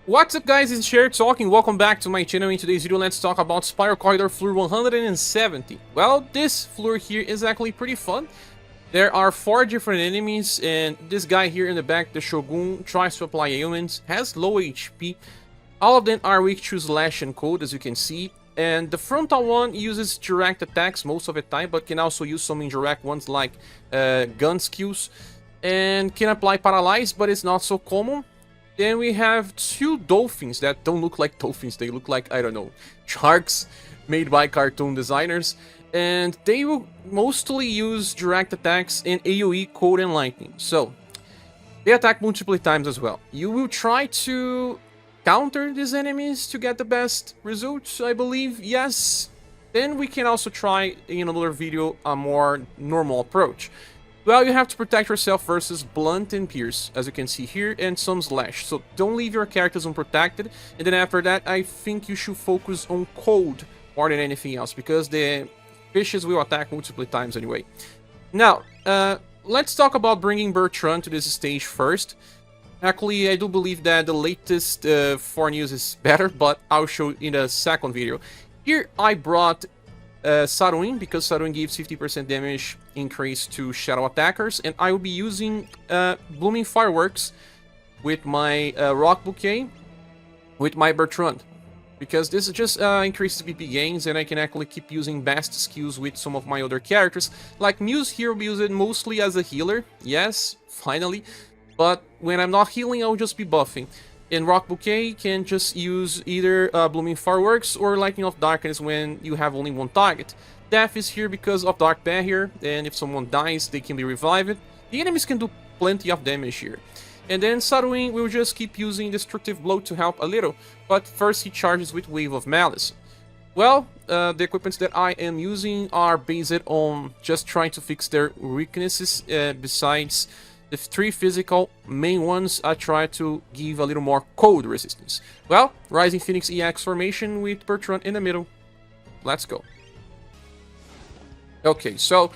What's up guys, it's Scher talking, welcome back to my channel. In today's video, let's talk about Spiral Corridor Floor 170. Well, this floor here is actually pretty fun. There are 4 different enemies, and this guy here in the back, the Shogun, tries to apply ailments, has low HP. All of them are weak to slash and cold, as you can see. And the frontal one uses direct attacks most of the time, but can also use some indirect ones like gun skills. And can apply paralyze, but it's not so common. Then we have 2 dolphins that don't look like dolphins, they look like, I don't know, sharks made by cartoon designers. And they will mostly use direct attacks in AoE, cold and lightning. So, they attack multiple times as well. You will try to counter these enemies to get the best results, I believe, yes. Then we can also try in another video a more normal approach. Well, you have to protect yourself versus blunt and pierce, as you can see here, and some slash. So don't leave your characters unprotected. And then after that, I think you should focus on cold more than anything else, because the fishes will attack multiple times anyway. Now, let's talk about bringing Bertrand to this stage first. Actually, I do believe that the latest Forneus is better, but I'll show in a second video. Here I brought Saruin, because Saruin gives 50% damage increase to shadow attackers, and I will be using Blooming Fireworks with my Rock Bouquet with my Bertrand, because this just increases BP gains, and I can actually keep using best skills with some of my other characters. Like Muse here will be used mostly as a healer, yes, finally, but when I'm not healing, I'll just be buffing. And Rock Bouquet can just use either Blooming Fireworks or Lightning of Darkness when you have only one target. Death is here because of Dark Barrier, and if someone dies, they can be revived. The enemies can do plenty of damage here. And then Saruin will just keep using Destructive Blow to help a little, but first he charges with Wave of Malice. Well, the equipments that I am using are based on just trying to fix their weaknesses, besides the 3 physical main ones. I try to give a little more cold resistance. Well, Rising Phoenix EX formation with Bertrand in the middle. Let's go. Okay, so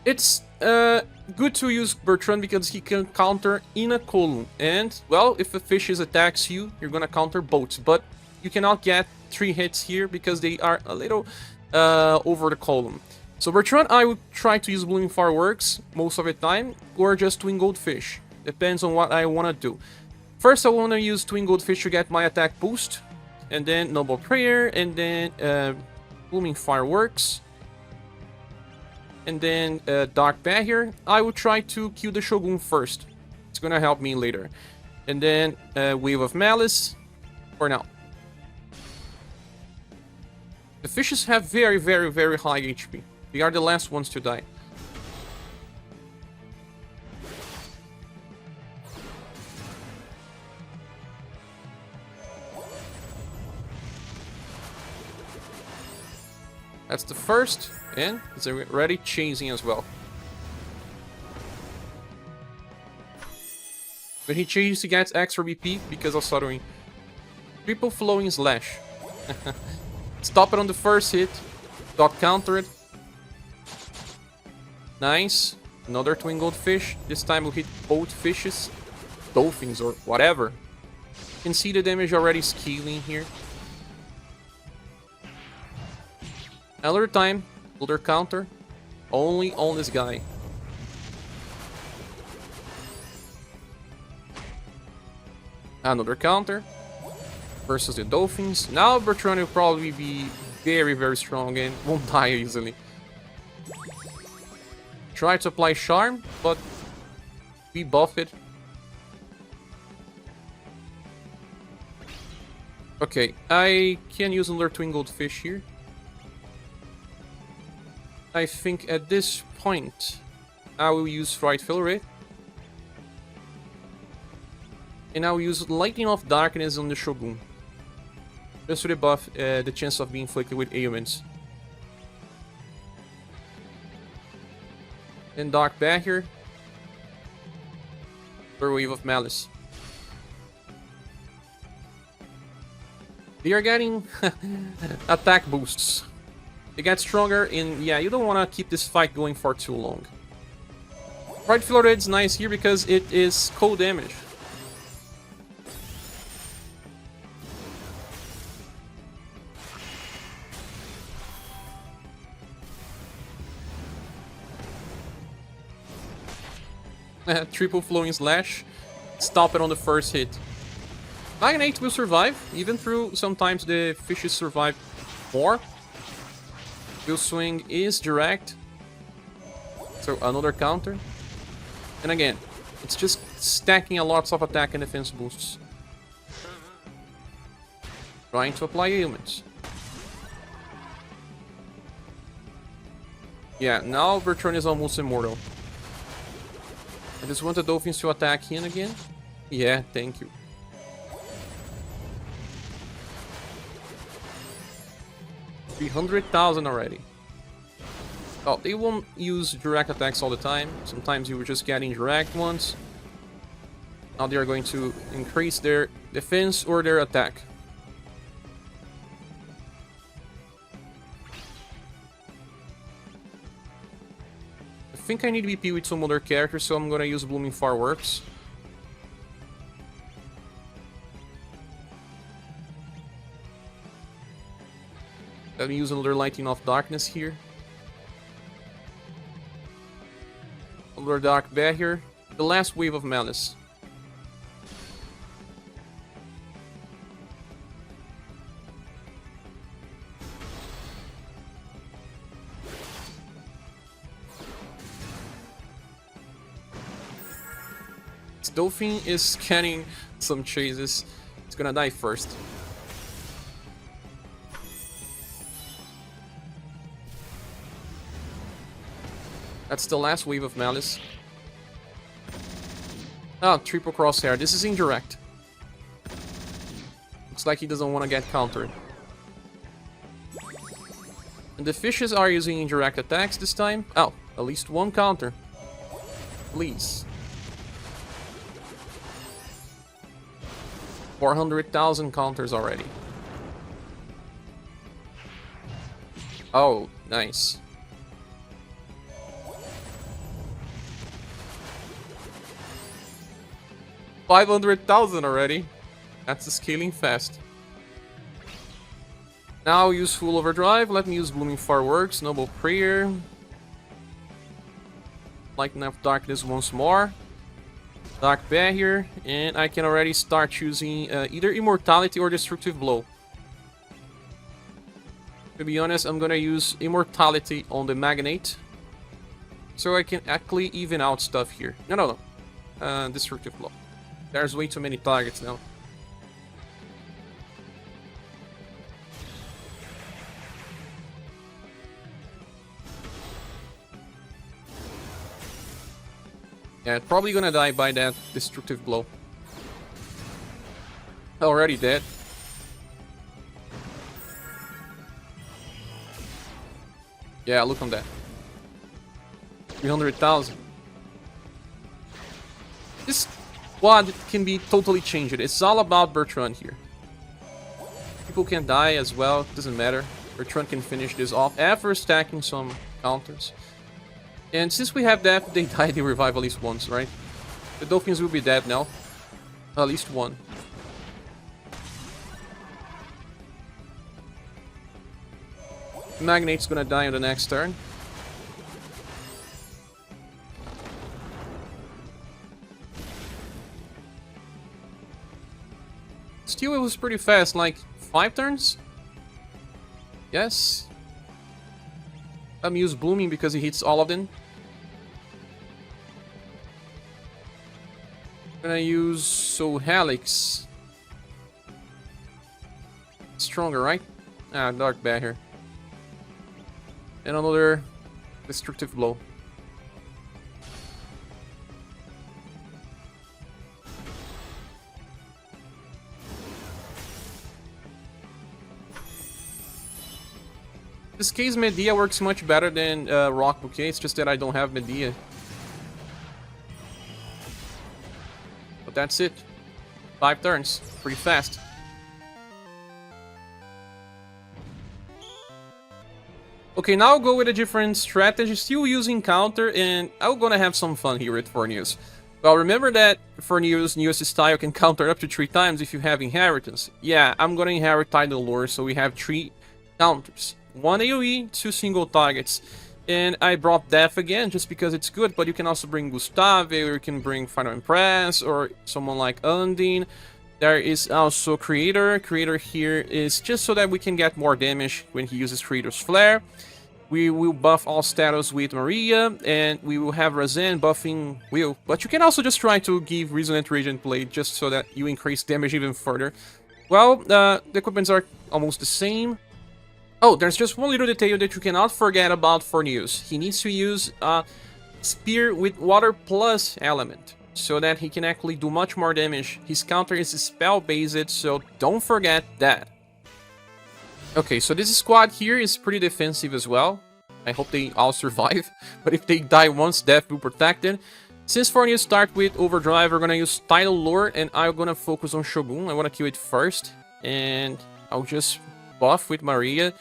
it's good to use Bertrand because he can counter in a column. And, well, if a fish attacks you, you're gonna counter both. But you cannot get 3 hits here because they are a little over the column. So Bertrand, I would try to use Blooming Fireworks most of the time, or just Twin Goldfish. Depends on what I want to do. First, I want to use Twin Goldfish to get my attack boost, and then Noble Prayer, and then Blooming Fireworks, and then Dark Barrier. I will try to kill the Shogun first. It's gonna help me later. And then Wave of Malice for now. The fishes have very, very, very high HP. They are the last ones to die. That's the first, and it's already chasing as well. When he chases, he gets extra BP because of Saruin. Triple Flowing Slash. Stop it on the first hit. Dot counter it. Nice. Another Twin Goldfish. This time we'll hit both fishes. Dolphins or whatever. You can see the damage already scaling here. Another time. Another counter. Only on this guy. Another counter. Versus the dolphins. Now Bertrand will probably be very, very strong and won't die easily. Try to apply Charm, but we buff it. Okay, I can use another Twin Goldfish here. I think at this point I will use Frightful Ray. And I will use Lightning of Darkness on the Shogun. Just to debuff the chance of being inflicted with ailments. And Dark Barrier for Wave of Malice. They are getting attack boosts. They get stronger, and yeah, you don't want to keep this fight going for too long. Frightful Red is nice here because it is cold damage. Triple flowing slash. Stop it on the first hit. Magnate will survive, even through sometimes the fishes survive more. Will swing is direct. So another counter. And again, it's just stacking a lots of attack and defense boosts. Trying to apply ailments. Yeah, now Bertrand is almost immortal. I just want the dolphins to attack him again. Yeah, thank you. $300,000 already. Oh, they won't use direct attacks all the time. Sometimes you were just getting direct ones. Now they are going to increase their defense or their attack. I think I need to BP with some other characters, so I'm gonna use Blooming Fireworks. Let me use another Lighting of Darkness here. Another Dark Bear here. The last wave of Malice. This Dolphin is getting some chases. It's gonna die first. That's the last wave of Malice. Ah, triple crosshair. This is indirect. Looks like he doesn't want to get countered. And the fishes are using indirect attacks this time. Oh, at least one counter. Please. 400,000 counters already. Oh, nice. $500,000 already. That's scaling fast. Now use full overdrive. Let me use Blooming Fireworks, Noble Prayer. Lighten up Darkness once more. Dark Bear here, and I can already start choosing either Immortality or Destructive Blow. To be honest, I'm gonna use Immortality on the Magnate, so I can actually even out stuff here. No. Destructive Blow. There's way too many targets now. Yeah, probably gonna die by that destructive blow. Already dead. Yeah, look on that. 300,000. This squad can be totally changed. It's all about Bertrand here. People can die as well, doesn't matter. Bertrand can finish this off after stacking some counters. And since we have that, they die, they revive at least once, right? The Dolphins will be dead now. At least one. Magnate's gonna die on the next turn. Still, it was pretty fast, like 5 turns? Yes. Let me use Blooming because he hits all of them. I'm gonna use Helix. Stronger, right? Ah, Dark Bear here. And another Destructive Blow. This case, Medea works much better than Rock Bouquet, it's just that I don't have Medea. But that's it. 5 turns. Pretty fast. Okay, now I'll go with a different strategy, still using counter, and I'm gonna have some fun here with Forneus. Well, remember that Forneus' newest style can counter up to 3 times if you have Inheritance. Yeah, I'm gonna inherit Tidal Lure, so we have 3 counters. 1 AoE, 2 single targets. And I brought Death again just because it's good, but you can also bring Gustave, or you can bring Final Impress, or someone like Undine. There is also Creator. Creator here is just so that we can get more damage when he uses Creator's Flare. We will buff all status with Maria, and we will have Razan buffing Will. But you can also just try to give Resonant Radiant Blade just so that you increase damage even further. Well, the equipments are almost the same. Oh, there's just one little detail that you cannot forget about Forneus. He needs to use a Spear with Water Plus element, so that he can actually do much more damage. His counter is spell-based, so don't forget that. Okay, so this squad here is pretty defensive as well. I hope they all survive, but if they die once, Death will protect them. Since Forneus start with Overdrive, we're gonna use Tidal Lure, and I'm gonna focus on Shogun. I wanna kill it first, and I'll just buff with Maria,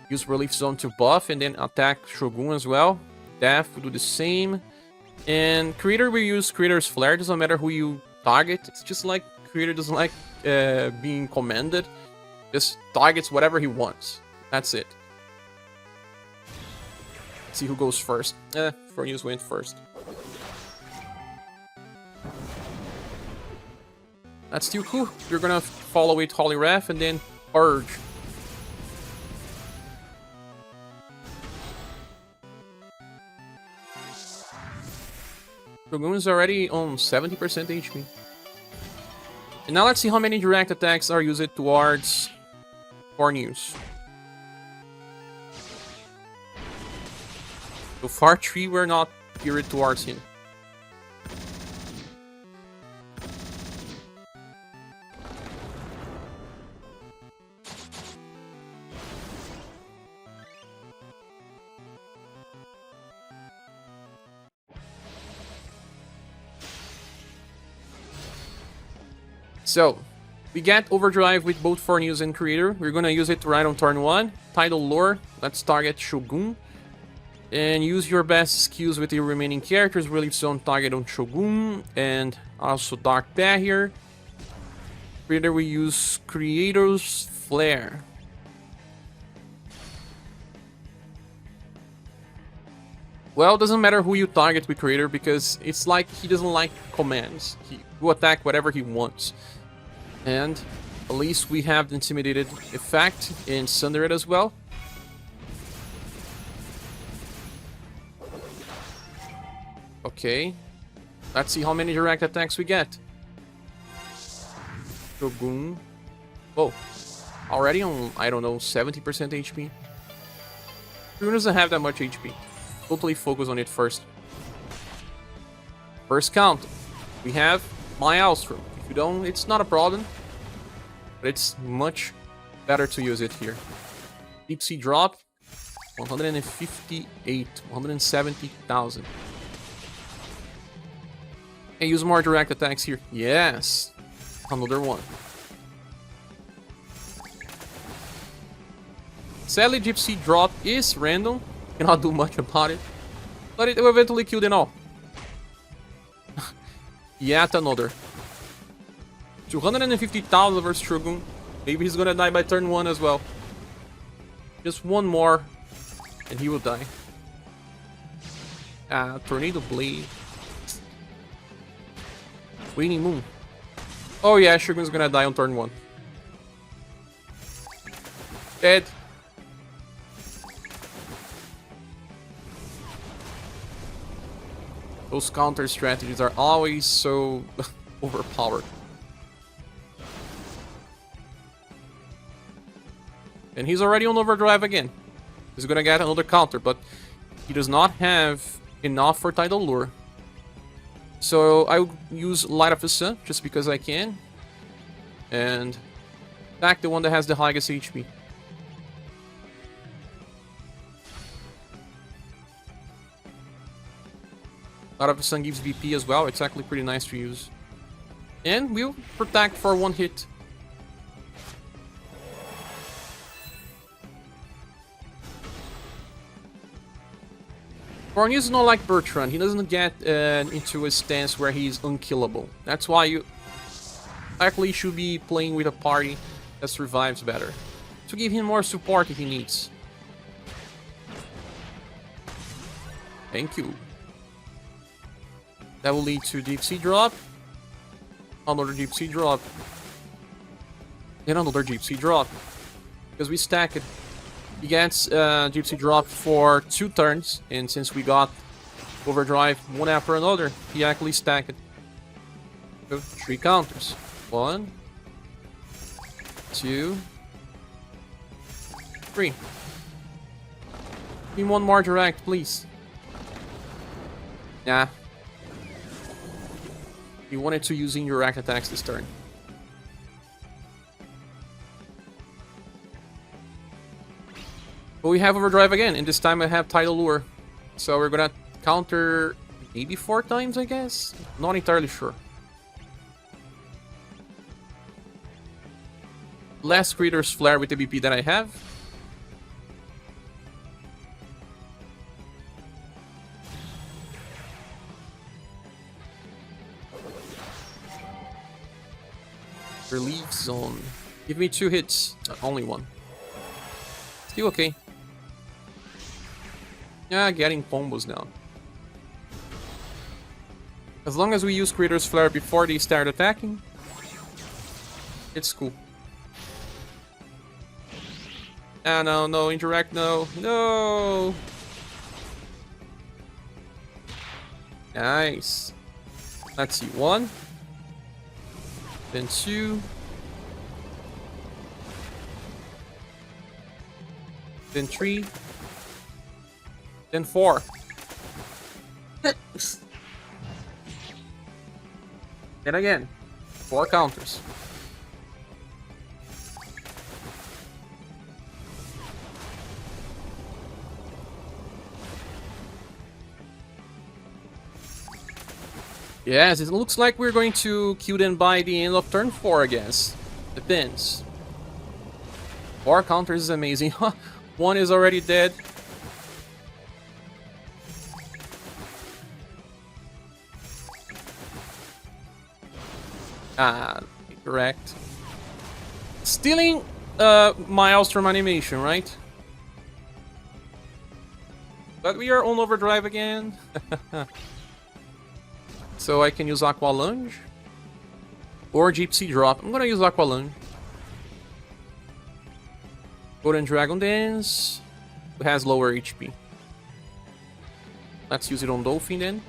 use Relief Zone to buff, and then attack Shogun as well. Death will do the same. And Creator will use Creator's Flare, doesn't matter who you target. It's just like Creator doesn't like being commanded. Just targets whatever he wants. That's it. Let's see who goes first. Forneus went first. That's still cool. You're gonna follow with Holy Wrath and then Purge. Shogun is already on 70% HP. And now let's see how many direct attacks are used towards Forneus. So far, 3 were not geared towards him. So, we get Overdrive with both Forneus and Creator. We're gonna use it right on turn 1. Tidal Lure, let's target Shogun. And use your best skills with your remaining characters. Relief Zone target on Shogun. And also Dark Barrier. Creator, we use Creator's Flare. Well, it doesn't matter who you target with Creator because it's like he doesn't like commands. He will attack whatever he wants. And at least we have the Intimidated effect in Sunder it as well. Okay. Let's see how many direct attacks we get. Shogun. Oh. Already on, I don't know, 70% HP. Shogun doesn't have that much HP. Totally focus on it first. First count. We have Maelstrom. If you don't, it's not a problem. But it's much better to use it here. Deep Sea Drop. 158. 170,000. And use more direct attacks here. Yes. Another one. Sadly, Deep Sea Drop is random. Cannot do much about it. But it will eventually kill them all. Yet another. 250,000 versus Shogun. Maybe he's gonna die by turn 1 as well. Just one more. And he will die. Tornado Blade. Waning Moon. Oh yeah, Shogun's gonna die on turn 1. Dead. Those counter strategies are always so overpowered. And he's already on Overdrive again. He's gonna get another counter, but he does not have enough for Tidal Lure. So I'll use Light of the Sun, just because I can. And attack the one that has the highest HP. Light of the Sun gives VP as well, it's actually pretty nice to use. And we'll protect for 1 hit. Forneus is not like Bertrand, he doesn't get into a stance where he's unkillable. That's why you actually should be playing with a party that survives better. To give him more support if he needs. Thank you. That will lead to deep sea drop. Another deep sea drop. And another deep sea drop. Because we stack it. He gets deep sea drop for 2 turns. And since we got overdrive one after another, he actually stacked it. So 3 counters. 1, 2, 3. Give me 1 more direct, please. Nah. You wanted to use indirect attacks this turn. But we have overdrive again, and this time I have tidal lure. So we're gonna counter maybe 4 times, I guess? Not entirely sure. Last Creator's Flare with the BP that I have. Relief Zone. Give me 2 hits. Only 1. Still okay. Yeah, getting combos now. As long as we use Creator's Flare before they start attacking, it's cool. Ah, no, no, indirect, no. No! Nice. Let's see, 1. Then 2. Then 3. Then 4. Then again. 4 counters. Yes, it looks like we're going to kill them by the end of turn 4, I guess. Depends. 4 counters is amazing. 1 is already dead. Ah, correct. Stealing miles from animation, right? But we are on overdrive again. So I can use Aqua Lunge or Deep Sea Drop. I'm gonna use Aqua Lunge. Golden Dragon Dance, who has lower HP. Let's use it on Dolphin then.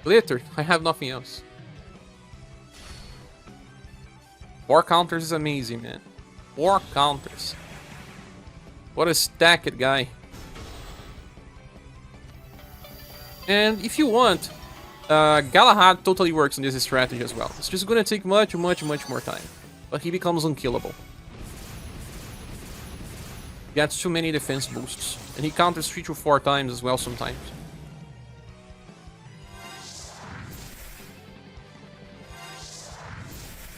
Glitter, I have nothing else. 4 counters is amazing, man. 4 counters. What a stacked guy. And if you want, Galahad totally works in this strategy as well. It's just gonna take much more time. But he becomes unkillable. He gets too many defense boosts. And he counters 3 to 4 times as well sometimes.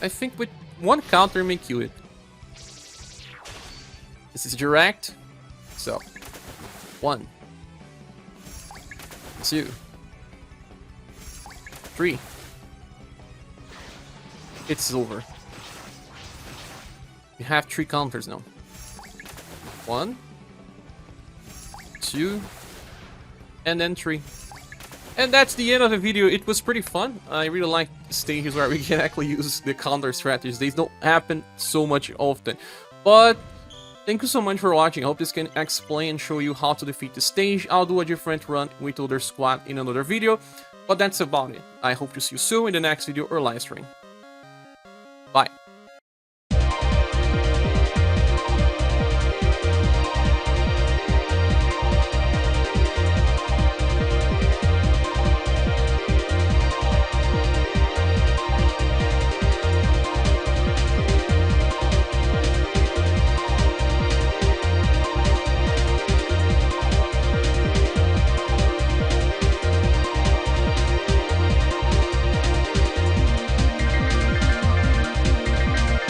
I think with 1 counter may kill it. This is direct. So, 1, 2, 3. It's over. You have 3 counters now. 1, 2, and then 3. And that's the end of the video. It was pretty fun. I really like stages where we can actually use the counter strategies. They don't happen so much often. But thank you so much for watching. I hope this can explain and show you how to defeat the stage. I'll do a different run with other squad in another video. But that's about it. I hope to see you soon in the next video or live stream. Bye.